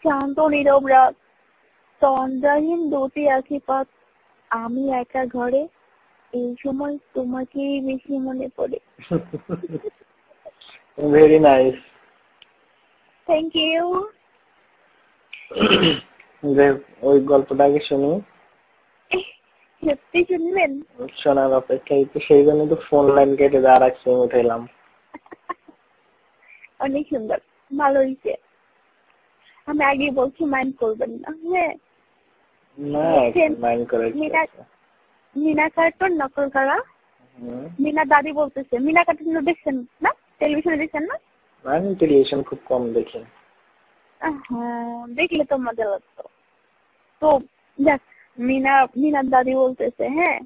শান্ত নীরব রাত, তন্দ্রাহীন দুটি আখিপাত, আমি একা ঘরে, এই সময় তোমাকেই বেশি মনে পড়ে। Very nice. Thank you. ওই গল্পটা আগে শুনি। সত্যি শুনবেন? শোনার অপেক্ষায় তো, সেই জন্য তো ফোন লাইন কেটে দেওয়ার এক সময় উঠাইলাম। অনেক সুন্দর, ভালো হয়েছে। আমি আগে বলছি মাইন্ড করবেন না। হ্যাঁ না, মাইন্ড করে মিনা কার্টুন নকল করা। মিনা দাদি বলতেছে, মিনা কার্টুন দেখছেন না? টেলিভিশনে দেখছেন না? আমি টেলিভিশন খুব কম দেখি। হ্যাঁ, দেখলে তো মজা লাগতো। তো দেখ, মিনার দাদি বলতেছে, হ্যাঁ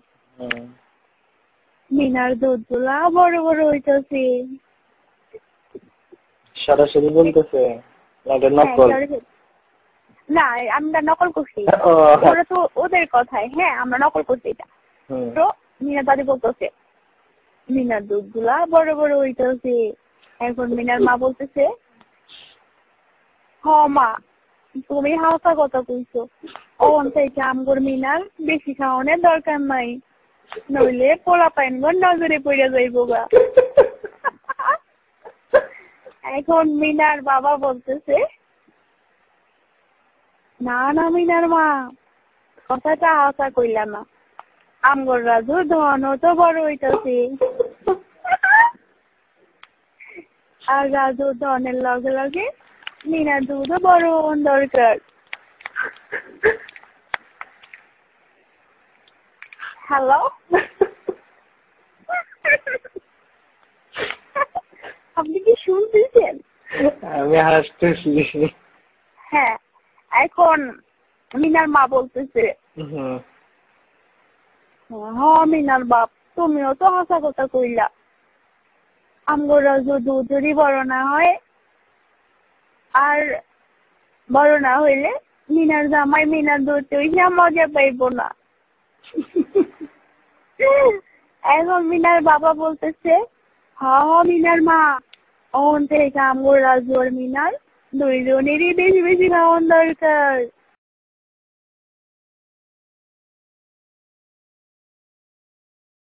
মিনার দুধগুলা বড় বড় হইতেছে। সরাসরি বলতেছে নকল? না, আমরা নকল করছি, ওরা তো ওদের কথায়। হ্যাঁ, আমরা নকল করছি এটা। তো মিনার দাদি বলতেছে মিনার দুধগুলা বড় বড় হইতেছে। এখন মিনার মা বলতেছে, হ মা, তুমি হালকা কথা কইছো, অন থেকে আমগর মিনার বেশি খাওয়ানোর দরকার নাই, নইলে পোলা পাইনগর নজরে পড়ে যাইব গা। এখন মিনার বাবা বলতেছে, না না মিনার মা, কথাটা হালকা কইলা না, আমগর রাজু ধনও তো বড় হইতেছে, আর রাজু ধনের লগে লগে মিনার দুধও বড় দরকার। হ্যালো, আপনি কি শুনতেছেন? আমি হাসতেছি। হ্যাঁ, এখন মিনার মা বলতেছে, মিনার বাপ, তুমিও তো হাসা কথা কইলা, আমগোরা যদি বড় না হয়, আর বড় না হইলে মিনার জামাই মিনার দুধ হইয়া মজা পাইব না। এখন মিনার বাবা বলতেছে, মিনার মা, অন থেকে আমগোর রাজু আর মিনার দুইজনেরই বেশি বেশি খাওয়ান দরকার।